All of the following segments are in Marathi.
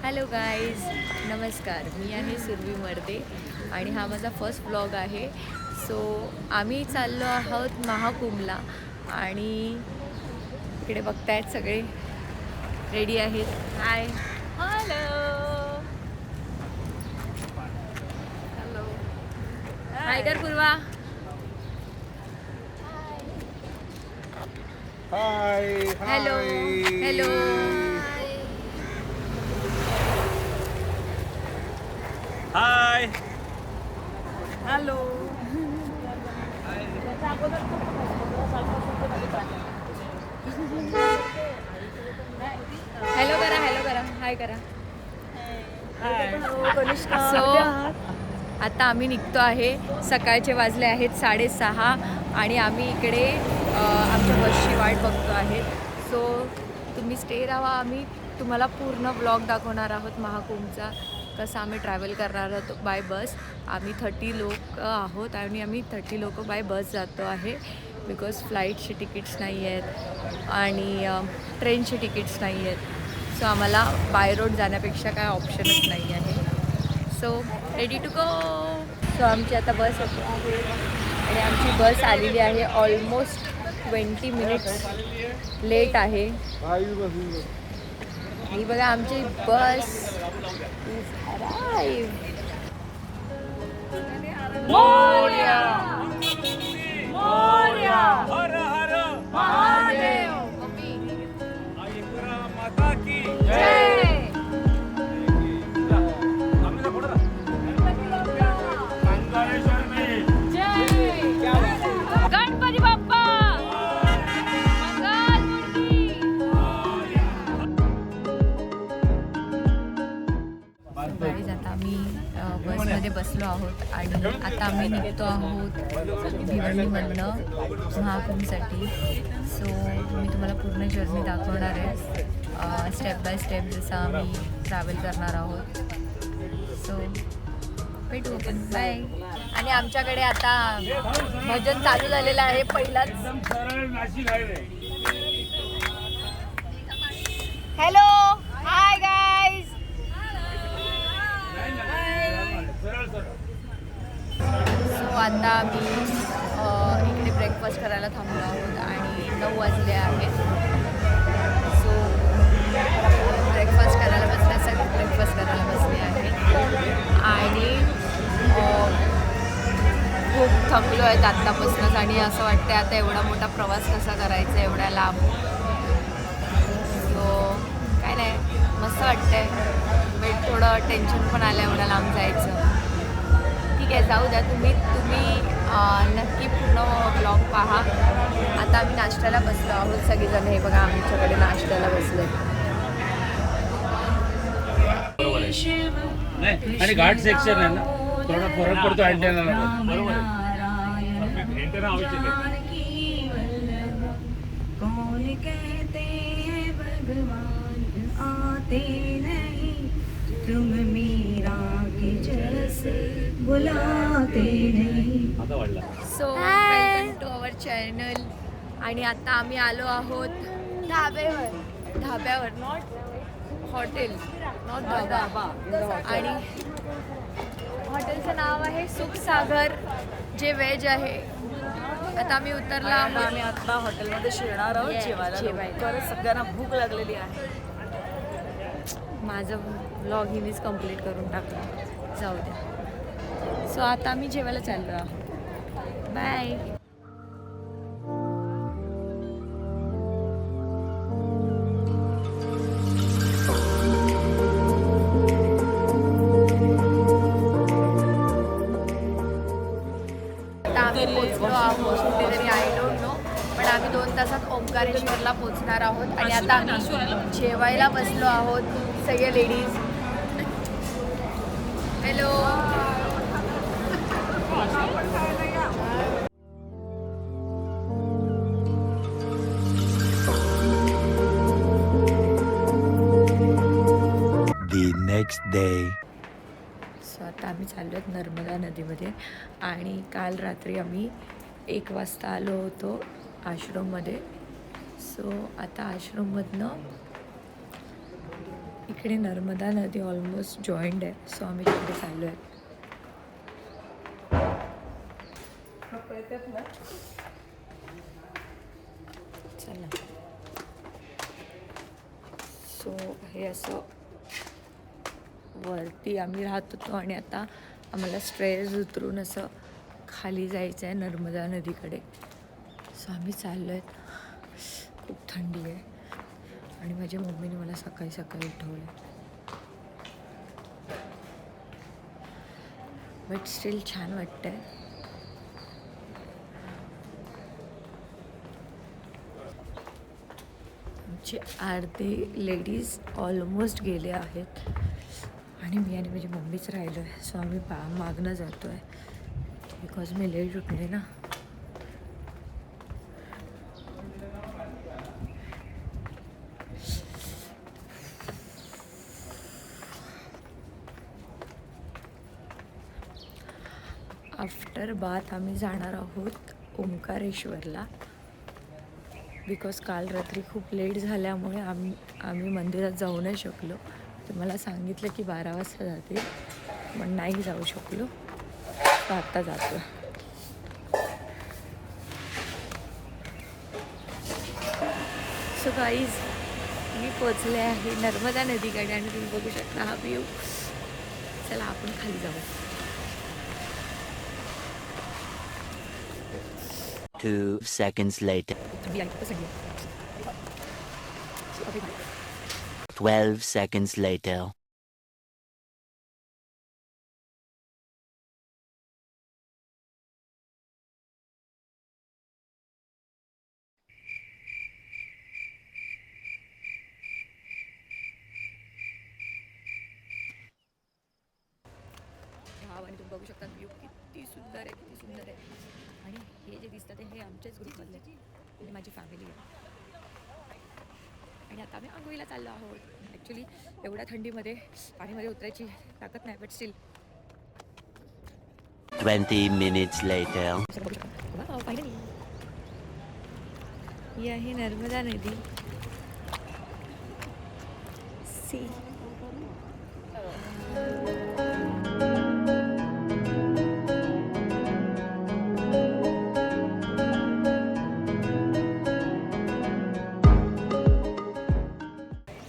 हॅलो गाईज, नमस्कार. मी आहे सुरभी मर्दे आणि हा माझा फर्स्ट ब्लॉग आहे. सो आम्ही चाललो आहोत महाकुंभला आणि इकडे बघतायत सगळे रेडी आहेत. हाय, हॅलो हॅलो, हाय कर Purva. Hi hello hello, hi hello. Hello करा, हॅलो करा, हाय करा. सो आता आम्ही निघतो आहे. सकाळचे वाजले आहेत 6:30 आणि आम्ही इकडे आमच्या बसची वाट बघतो आहे. सो तुम्ही स्टे राहा. आम्ही तुम्हाला पूर्ण ब्लॉग दाखवणार आहोत महाकुंभचा, कसं आम्ही ट्रॅव्हल करणार आहोत बाय बस. आम्ही 30 लोक आहोत आणि आम्ही 30 लोक बाय बस जातो आहे. बिकॉज फ्लाईटचे तिकीट्स नाही आहेत आणि ट्रेनचे तिकीट्स नाही आहेत. सो आम्हाला बाय रोड जाण्यापेक्षा काय ऑप्शनच नाही आहे. So ready to go. So आमची आता बस येते आहे आणि आमची बस आलेली आहे. ऑलमोस्ट 20 मिनिट्स लेट आहे. ही बघा आमची बस इज अराइव्ड. मोरया मोरया, हर हर महादेव. माता की जय. गणपती बाप्पा मंगलमूर्ती. गाईज, आता आम्ही बसमध्ये बसलो आहोत आणि आता आम्ही निघतो आहोत भिवंडीमधनं महाकुंभसाठी. सो मी तुम्हाला पूर्ण जर्नी दाखवणार आहे, स्टेप बाय स्टेप जसं आम्ही ट्रॅव्हल करणार आहोत. सो भेटू आपण, बाय. आणि आमच्याकडे आता भजन चालू झालेलं आहे. पहिलाच हॅलो, हाय गाईज. सो आता आम्ही इकडे ब्रेकफास्ट करायला थांबलो आहोत आणि 9 वाजले आहेत. सो ब्रेकफास्ट करायला बसण्यासाठी ब्रेकफास्ट करायला बसले आहे आणि खूप थकलो आहेत आत्तापासूनच आणि असं वाटतं आता एवढा मोठा प्रवास कसा करायचा एवढ्या लांब. सो काय नाही, मस्त वाटतंय, बट थोडं टेन्शन पण आलं एवढ्या लांब जायचं. ठीक आहे, जाऊ द्या. तुम्ही नक्की पूर्ण ब्लॉग पहा. आता आम्ही नाश्त्याला बसलो आहोत सगळेजण. हे बघा आमच्याकडे नाश्त्याला बसले. नाही आणि घाट सेक्शन आहे ना, थोडा फरक पडतो अँटेनाला. बरोबर आहे, अँटेना आवश्यक आहे. तुम मीरा के जैसे बुलाते नहीं. So welcome to our channel. आणि आता आम्ही आलो आहोत ढाब्यावर, नॉट हॉटेल, नॉट ढाबा. आणि हॉटेलचं नाव आहे सुखसागर, जे व्हेज आहे. आता आम्ही उतरला आहोत. आम्ही आता हॉटेलमध्ये शिरणार आहोत जेवायला. सगळ्यांना भूक लागलेली आहे. माझं व्लॉग हिनेच कंप्लीट करून टाकलं, जाऊ द्या. सो आता आम्ही जेवायला चाललो आहोत. बाय. आता आम्ही पोचलो आहोत कुठेतरी, आय डोंट नो, पण आम्ही 2 तासात ओंकारेश्वरला पोचणार आहोत. आणि आता आम्ही जेवायला बसलो आहोत सगळे ladies. Hello. The next day. So आता आम्ही चाललो आहेत नर्मदा नदीमध्ये आणि काल रात्री आम्ही 1 वाजता आलो होतो आश्रममध्ये. सो आता आश्रममधनं इकडे नर्मदा नदी ऑलमोस्ट जॉईंड आहे, सो आम्ही तिकडे चाललो आहे. चला. सो हे असं वरती आम्ही राहत होतो आणि आता आम्हाला स्ट्रेस उतरून असं खाली जायचं आहे नर्मदा नदीकडे. सो आम्ही चाललो आहेत. खूप थंडी आहे आणि माझ्या मम्मीने मला सकाळी सकाळी उठवलं. बट स्टील छान वाटतं आहे. आमची अर्धी लेडीज ऑलमोस्ट गेले आहेत आणि मी आणि माझी मम्मीच राहिलो आहे. सो आम्ही मागणं जातो आहे बिकॉज मी लेट उठले ना. आफ्टर बाथ आम्ही जाणार आहोत ओंकारेश्वरला बिकॉज काल रात्री खूप लेट झाल्यामुळे आम्ही मंदिरात जाऊ नाही शकलो. तर मला सांगितलं की 12 वाजता जाते, पण नाही जाऊ शकलो. तर आत्ता जातो. सो गाईज मी पोचले आहे नर्मदा नदीकडे आणि तुम्ही बघू शकता हा व्ह्यू. चला आपण खाली जाऊ. 2 seconds later. 12 seconds later. आणि तुम्ही बघू शकता व्ह्यू किती सुंदर आहे, किती सुंदर आहे. आणि हे जे दिसतात हे आमच्याच ग्रुपमधले आणि माझी फॅमिली आहे. आणि आता आम्ही आंघोळीला चाललो आहोत. ॲक्च्युली एवढ्या थंडीमध्ये पाणीमध्ये उतरायची ताकद नाही, but still. 20 minutes later. Finally ही आहे नर्मदा नदी. See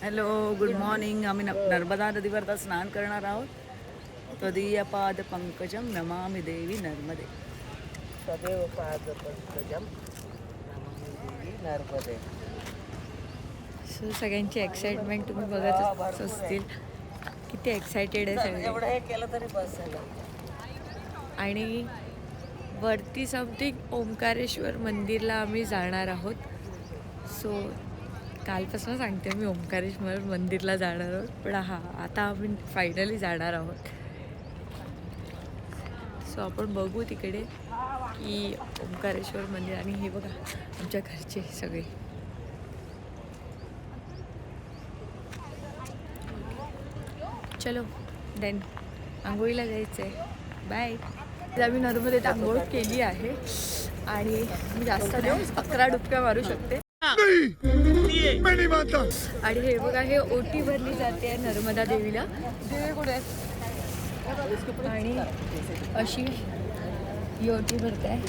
hello, good morning. आम्ही नर्मदा नदीवर आता स्नान करणार आहोत. त्वदीय पाद पंकजम नमामि देवी नर्मदे. सदैव पाद पंकजम नमामि देवी नर्मदे. सो सगळ्यांची एक्साइटमेंट तुम्ही बघत असतील. किती एक्सायटेड आहे सगळे. एवढं हे केलं तरी बस झालं. आणि वरती समथिंग ओंकारेश्वर मंदिरला आम्ही जाणार आहोत. सो कालपासून सांगते मी ओंकारेश्वर मंदिरला जाणार आहोत, पण आता आम्ही फायनली जाणार आहोत. सो आपण बघू तिकडे की ओंकारेश्वर मंदिर. आणि हे बघा आमच्या घरचे सगळे. चलो देन आंघोळीला जायचं आहे. बाय. आम्ही नर्मदेत आंघोळ केली आहे आणि मी जास्त नाही 11 डुबक्या मारू शकते. आणि हे बघा हे ओटी भरली जाते आहे नर्मदा देवीला. आणि अशी ही ओटी भरते आहे.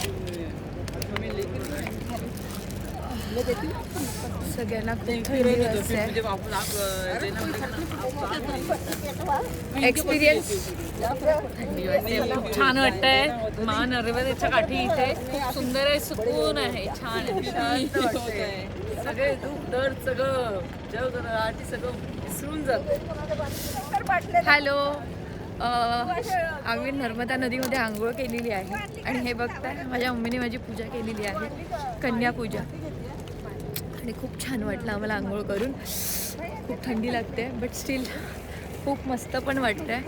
सगळ्यांना खूप थंडी वाजते. एक्सपिरियन्स थंडी वाजते. खूप छान वाटतंय. मा नर्मदेच्या काठी इथे सुंदर आहे, सुकून आहे, छान आहे, शांत वाटतंय. सगळे दुःख दर्द सगळं जग आधी सगळं विसरून जातं. हॅलो, आम्ही नर्मदा नदीमध्ये आंघोळ केलेली आहे आणि हे बघताय माझ्या मम्मीने माझी पूजा केलेली आहे, कन्यापूजा. आणि खूप छान वाटलं आम्हाला आंघोळ करून. खूप थंडी लागते बट स्टील खूप मस्त पण वाटतंय.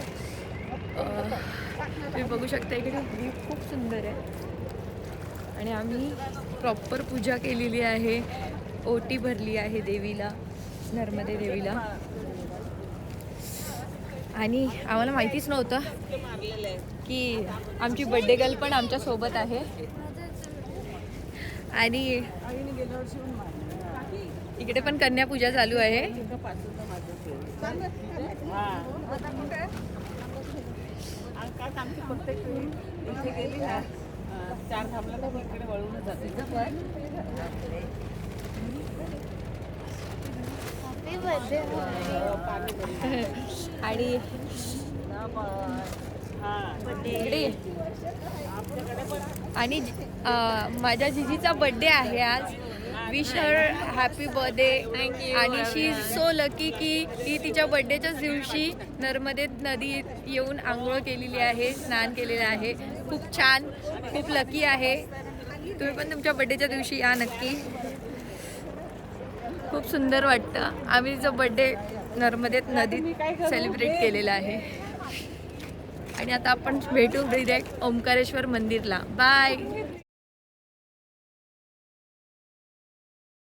तुम्ही बघू शकता इकडे व्ह्यू खूप सुंदर आहे. आणि आम्ही प्रॉपर पूजा केलेली आहे, ओटी भरली आहे देवीला, नर्मदे देवीला. आणि आम्हाला माहितीच नव्हतं की आमची बर्थडे गर्ल पण आमच्या सोबत आहे. आणि इकडे पण कन्यापूजा चालू आहे. आमची प्रत्येक इथे गेली ना 4 थांबला तर इकडे वळूनच जाते. आणि इकडे आणि माझ्या जिजीचा बर्थडे आहे आज. Wish her happy birthday. आणि शी इज सो लकी की ती तिच्या बर्थडेच्याच दिवशी नर्मदेत नदीत येऊन आंघोळ केलेली आहे, स्नान केलेलं आहे. खूप छान, खूप लकी आहे. तुम्ही पण तुमच्या बर्थडेच्या दिवशी या नक्की. खूप सुंदर वाटतं. आम्ही तिचा बर्थडे नर्मदेत नदीत सेलिब्रेट केलेला आहे. आणि आता आपण भेटू डायरेक्ट ओंकारेश्वर मंदिरला. बाय.